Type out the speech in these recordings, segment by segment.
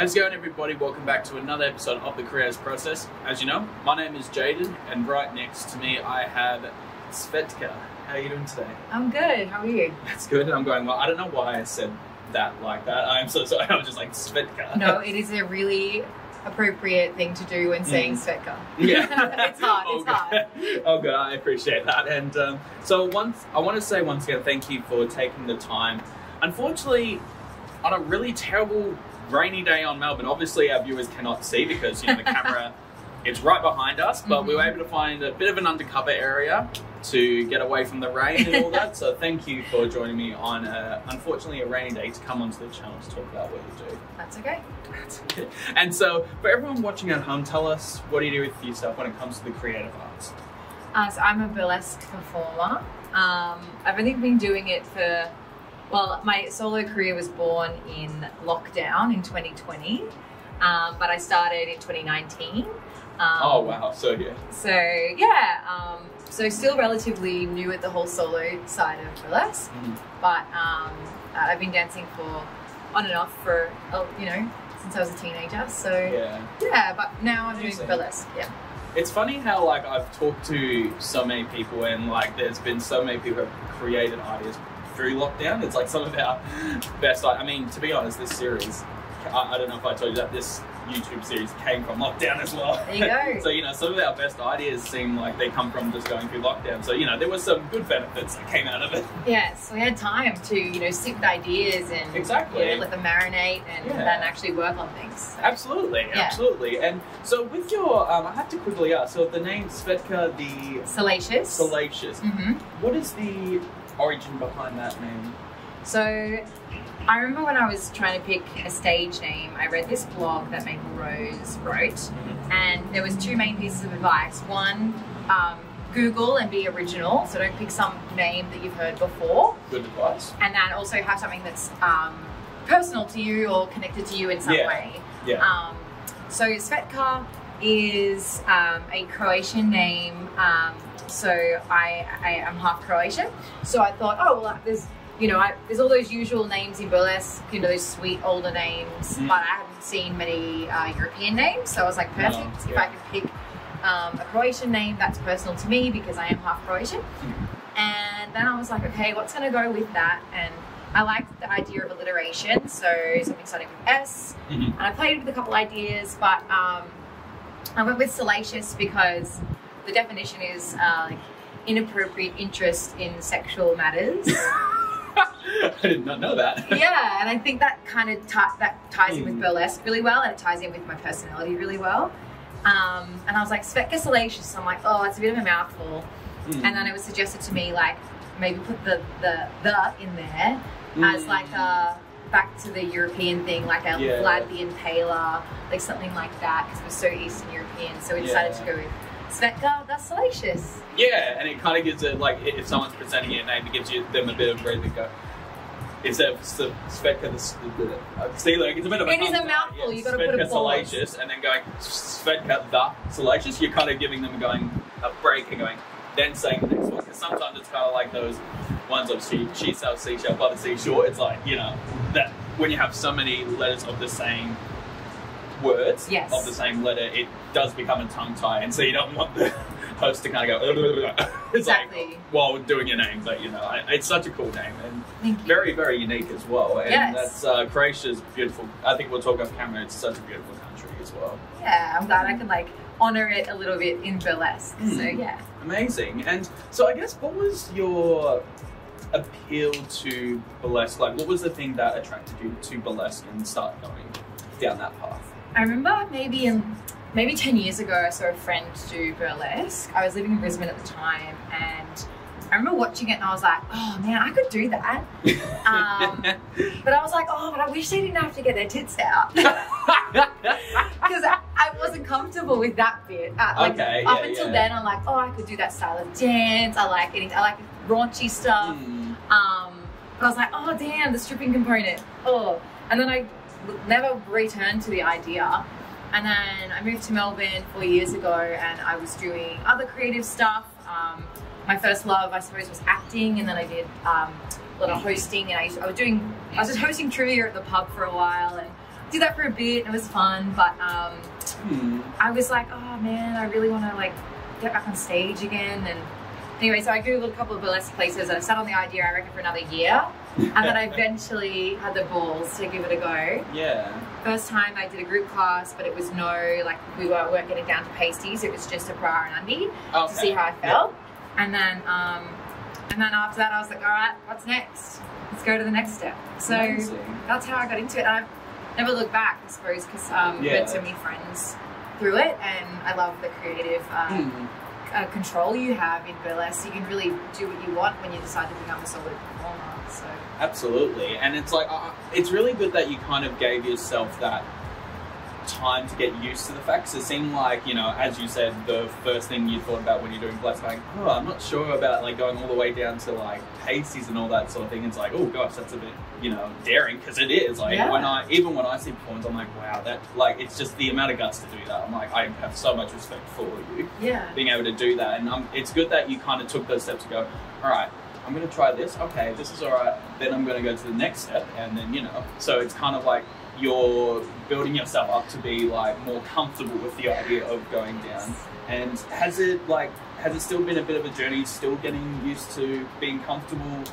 How's it going, everybody? Welcome back to another episode of The Creators Process. As you know, my name is Jaden, and right next to me I have Svetka. How are you doing today? I'm good. How are you? That's good. I'm going well. I don't know why I said that like that. I'm so sorry. I was just like, Svetka. No, it is a really appropriate thing to do when saying Svetka. Yeah. It's hard. It's hard. Oh, good. I appreciate that. And so I want to say once again, thank you for taking the time. Unfortunately, on a really terrible rainy day on Melbourne, obviously our viewers cannot see because the camera is right behind us, but we were able to find a bit of an undercover area to get away from the rain and all that. So thank you for joining me on unfortunately a rainy day to come onto the channel to talk about what you do. That's okay. And so for everyone watching at home, tell us, what do you do with yourself when it comes to the creative arts? So I'm a burlesque performer. I've only been doing it for, well, my solo career was born in lockdown in 2020, but I started in 2019. Oh wow, so so still relatively new at the whole solo side of burlesque, but I've been dancing for on and off for, since I was a teenager, so yeah, but now I'm doing burlesque. It's funny how like I've talked to so many people and like there's been so many people who have created ideas through lockdown. It's like some of our best, I mean, to be honest, this series, I don't know if I told you that, this YouTube series came from lockdown as well. There you go. So, some of our best ideas seem like they come from just going through lockdown. So, there was some good benefits that came out of it. Yes, we had time to, sit with ideas and let them marinate and then actually work on things. So. Absolutely. And so with your, I have to quickly ask, so the name Svetka the Salacious. What is the origin behind that name? So I remember when I was trying to pick a stage name, I read this blog that Maple Rose wrote, and there was two main pieces of advice. One, Google and be original, so don't pick some name that you've heard before. Good advice. And then also have something that's personal to you or connected to you in some way. So Svetka is a Croatian name, so I am half Croatian. So I thought, oh, well, there's all those usual names in burlesque, those sweet older names, but I haven't seen many European names. So I was like, perfect, if I could pick a Croatian name that's personal to me because I am half Croatian. And then I was like, okay, what's going to go with that? And I liked the idea of alliteration, so something starting with S. And I played with a couple ideas, but I went with Solacious because the definition is inappropriate interest in sexual matters. I did not know that. Yeah, and I think that kind of ties in with burlesque really well, and it ties in with my personality really well. And I was like, Svetka Salacious. I'm like, oh, it's a bit of a mouthful. And then it was suggested to me, like, maybe put the in there as like a back to the European thing, like a Vlad the Impaler, like something like that, because it was so Eastern European. So we decided to go with Svetka the Salacious. Yeah, and it kind of gives it, like, if someone's presenting your name, it gives them a bit of breathing go. Instead of Svetka the see, like, it's a bit of a... It is a mouthful, you've got to put a pause. Salacious, and then going Svetka the Salacious, you're kind of giving them a break and going, then saying the next one. Because sometimes it's kind of like those ones of she sells seashell by the seashore. It's like, that when you have so many letters of the same words, of the same letter, it does become a tongue tie, and so you don't want the host to kind of go it's like while doing your name, but it's such a cool name and very, very unique as well. And that's Croatia's beautiful. I think we'll talk off camera. It's such a beautiful country as well. Yeah, I'm glad I could honor it a little bit in burlesque. So yeah, amazing. And so I guess, what was your appeal to burlesque? Like, what was the thing that attracted you to burlesque and start going down that path? I remember maybe 10 years ago, I saw a friend do burlesque. I was living in Brisbane at the time, and I remember watching it and I was like, oh man, I could do that. But I was like, oh, but I wish they didn't have to get their tits out. Because I wasn't comfortable with that bit. Up until then, I'm like, oh, I could do that style of dance. I like raunchy stuff. But I was like, oh damn, the stripping component. Oh, and then I never returned to the idea. And then I moved to Melbourne 4 years ago, and I was doing other creative stuff. My first love, I suppose, was acting, and then I did a lot of hosting, and I was just hosting trivia at the pub for a while, and did that for a bit. It was fun, but I was like, oh man, I really want to like get back on stage again. And anyway, so I googled a couple of burlesque places, and I sat on the idea, I reckon, for another year. And then I eventually had the balls to give it a go. Yeah. First time I did a group class, but it was like we weren't getting down to pasties. It was just a bra and undie to see how I felt. Yeah. And then after that, I was like, all right, what's next? Let's go to the next step. So that's how I got into it. And I've never looked back, I suppose, because I've met so many friends through it, and I love the creative control you have in burlesque. You can really do what you want when you decide to become a solo performer. So. Absolutely, and it's like it's really good that you kind of gave yourself that time to get used to the facts. It seemed like, you know, as you said, the first thing you thought about when you're doing burlesque, like, oh, I'm not sure about like going all the way down to like pasties and all that sort of thing. It's like, oh gosh, that's a bit, you know, daring, because it is. Like when I see performance, I'm like, wow, that, like, it's just the amount of guts to do that. I'm like, I have so much respect for you. Yeah. Being able to do that, and it's good that you kind of took those steps to go, all right, I'm going to try this. Okay, this is all right. Then I'm going to go to the next step, and then, you know, so it's kind of like you're building yourself up to be like more comfortable with the idea of going down. And has it still been a bit of a journey, still getting used to being comfortable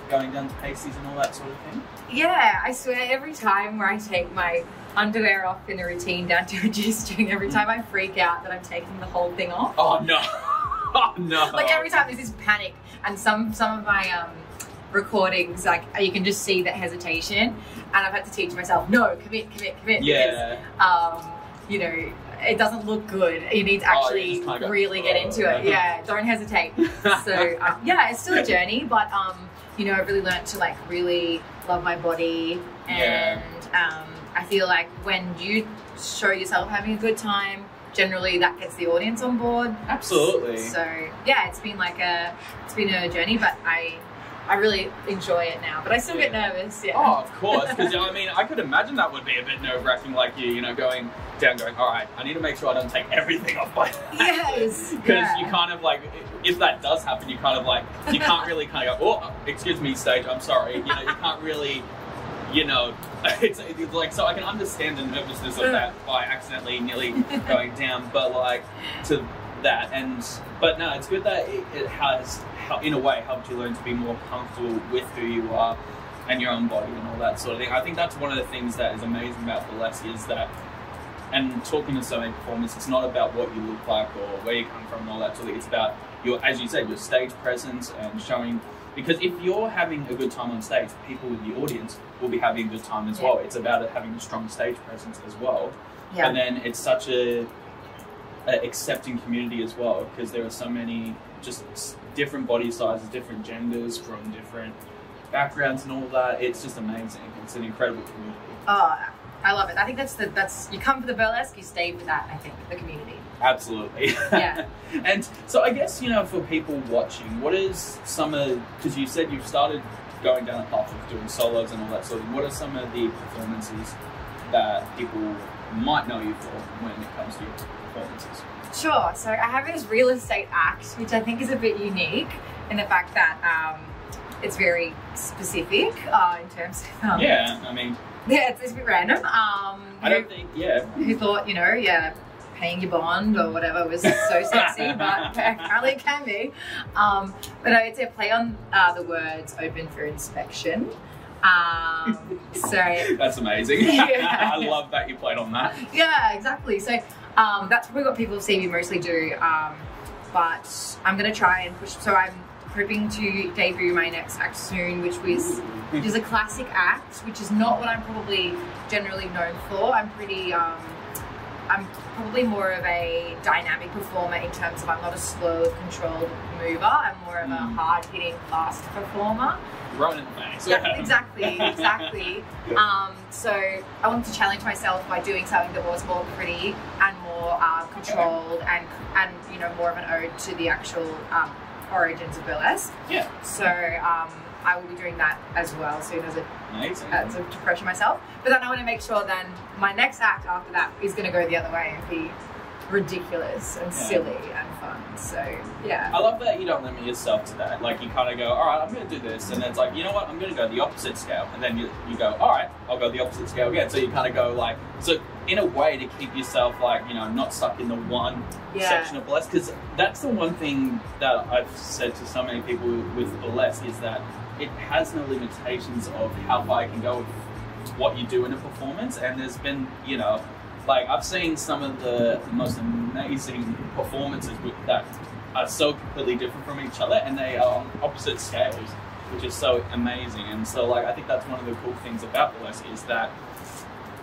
going down to pasties and all that sort of thing? Yeah, I swear every time where I take my underwear off in a routine down to a G-string, every time I freak out that I'm taking the whole thing off. Oh no. Oh no. Like every time there's this panic, and some of my recordings, like you can just see that hesitation, and I've had to teach myself, no, commit, yeah, because you know, it doesn't look good. You need to actually really get into it. Yeah, don't hesitate. So yeah, it's still a journey, but you know, I've really learned to like really love my body, and I feel like when you show yourself having a good time, generally that gets the audience on board. Absolutely. So yeah, it's been a journey, but I really enjoy it now, but I still get nervous. Yeah. Oh, of course, because I mean, I could imagine that would be a bit nerve-wracking, like you know, going down, going, all right, I need to make sure I don't take everything off by that. Yes. Because you kind of like, if that does happen, you kind of like, you can't really kind of go, oh, excuse me, stage, I'm sorry. You know, you can't really, you know, it's like, so I can understand the nervousness of that by accidentally nearly going down, but like to that, but no, it's good that it has, in a way, helped you learn to be more comfortable with who you are and your own body and all that sort of thing. I think that's one of the things that is amazing about burlesque, is that, and talking to so many performers, it's not about what you look like or where you come from and all that sort of thing. It's about your, as you said, your stage presence and showing, because if you're having a good time on stage, people in the audience will be having a good time as well. It's about having a strong stage presence as well. And then it's such a accepting community as well, because there are so many just different body sizes, different genders from different backgrounds and all that. It's just amazing. It's an incredible community. Oh, I love it. I think that's you come for the burlesque, you stay for that. I think the community. Absolutely. Yeah. And so I guess, you know, for people watching, what is some of, because you said you've started going down a path of doing solos and all that sort of thing, what are some of the performances that people might know you for when it comes to your performances? Sure. So I have this real estate act, which I think is a bit unique in the fact that it's very specific in terms of... yeah, I mean... Yeah, it's a bit random. I don't think, Who thought, you know, paying your bond or whatever was so sexy, but apparently it can be. But no, it's a play on the words open for inspection. So that's amazing. Yeah. I love that you played on that. Yeah, exactly. So that's probably what people see me mostly do. But I'm going to try and push. So I'm hoping to debut my next act soon, which is a classic act, which is not what I'm probably generally known for. I'm probably more of a dynamic performer in terms of I'm not a slow, controlled mover. I'm more of a hard-hitting, fast performer. Right in the face. Yeah, exactly. So I wanted to challenge myself by doing something that was more pretty and more controlled and you know, more of an ode to the actual origins of burlesque. Yeah. So I will be doing that as well soon as to pressure myself. But then I want to make sure then my next act after that is going to go the other way and be ridiculous and silly and fun. So yeah. I love that you don't limit yourself to that. Like you kind of go, all right, I'm going to do this, and then it's like, you know what, I'm going to go the opposite scale, and then you go, all right, I'll go the opposite scale again. So you kind of go like, so in a way to keep yourself like, you know, not stuck in the one section of burlesque, because that's the one thing that I've said to so many people with burlesque is that it has no limitations of how far you can go with what you do in a performance. And there's been, you know, like I've seen some of the most amazing performances that are so completely different from each other, and they are on opposite scales, which is so amazing. And so like I think that's one of the cool things about burlesque is that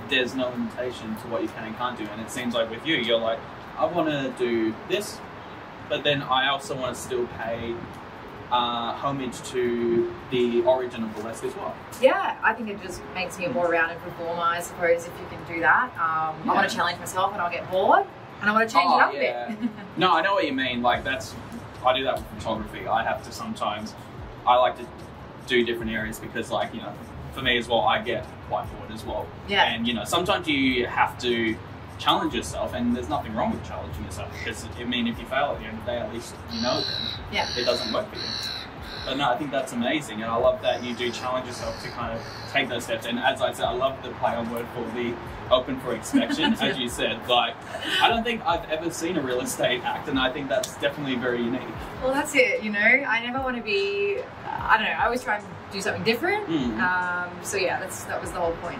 there's no limitation to what you can and can't do. And it seems like with you, you're like, I want to do this, but then I also want to still pay homage to the origin of burlesque as well. Yeah, I think it just makes me a more rounded performer, I suppose, if you can do that. I want to challenge myself and I'll get bored, and I want to change it up a bit. No, I know what you mean. Like I do that with photography. I have to sometimes, I like to do different areas because like, you know, for me as well, I get quite bored as well. Yeah. And you know, sometimes you have to challenge yourself, and there's nothing wrong with challenging yourself because I mean, if you fail at the end of the day, at least you know then it doesn't work for you. But no, I think that's amazing, and I love that you do challenge yourself to kind of take those steps. And as I said, I love the play on word for the open for inspection, as you said. Like, I don't think I've ever seen a real estate act, and I think that's definitely very unique. Well, that's it, you know, I never want to be, I don't know, I always try and do something different. So yeah, that was the whole point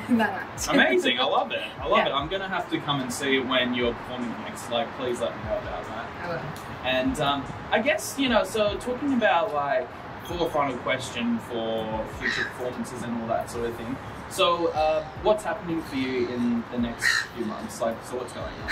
in that act. Amazing, I love it. I love it. I'm going to have to come and see when you're performing next. Like, please let me know about that. I will. And I guess, you know, so talking about like, for a final question for future performances and all that sort of thing. So what's happening for you in the next few months? Like, so what's going on?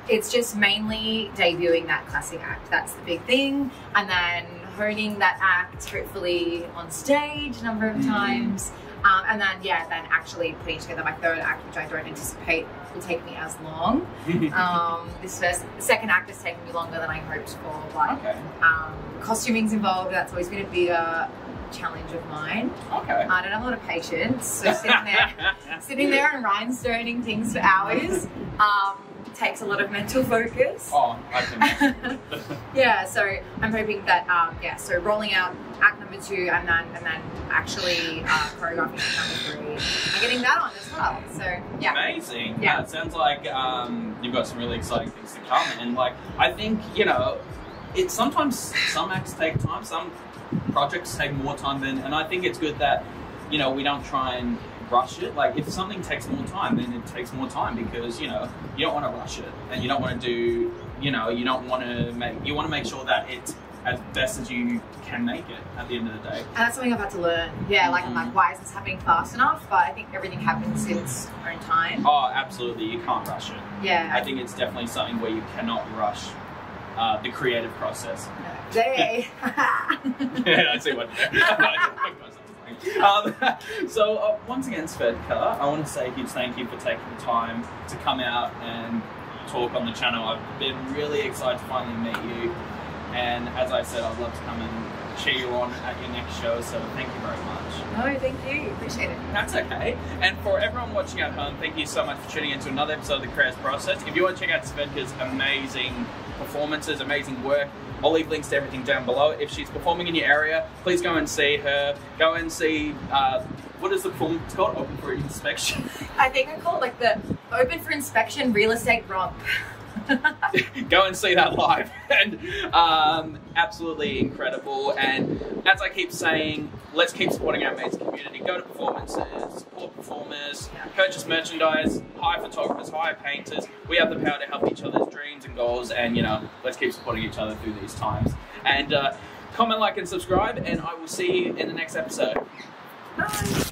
It's just mainly debuting that classic act. That's the big thing. And then honing that act, hopefully on stage a number of times. And then, then actually putting together my third act, which I don't anticipate will take me as long. The second act has taken me longer than I hoped for. But costuming's involved. That's always been a bigger challenge of mine. I don't have a lot of patience, so sitting there and rhinestoning things for hours takes a lot of mental focus. Oh, I can. Yeah, so I'm hoping that so rolling out act number 2 and then actually choreographing act number 3 and getting that on as well. So yeah. Amazing. Yeah, it sounds like you've got some really exciting things to come, and like I think, you know, it's sometimes some acts take time, some projects take more time and I think it's good that, you know, we don't try and rush it. Like if something takes more time, then it takes more time because, you know, you don't want to rush it and you don't want to do, you know, you want to make sure that it's as best as you can make it at the end of the day. And that's something I've had to learn. Yeah, like I'm like, why is this happening fast enough? But I think everything happens in its own time. Oh, absolutely. You can't rush it. Yeah. I think it's definitely something where you cannot rush the creative process. No. Yeah, I see what so once again, Svetka, I want to say a huge thank you for taking the time to come out and talk on the channel. I've been really excited to finally meet you, and as I said, I'd love to come and cheer you on at your next show, so thank you very much. No, thank you. Appreciate it. That's okay. And for everyone watching at home, thank you so much for tuning into another episode of The Creative Process. If you want to check out Svetka's amazing performances, amazing work, I'll leave links to everything down below. If she's performing in your area, please go and see her. Go and see, what is the performance called? Open for inspection? I think I call it like the Open for Inspection Real Estate Romp. Go and see that live. And absolutely incredible. And as I keep saying, let's keep supporting our amazing community. Go to performances, support performers, purchase merchandise, hire photographers, hire painters. We have the power to help each other's dreams and goals, and you know, let's keep supporting each other through these times. And comment, like, and subscribe, and I will see you in the next episode. Bye.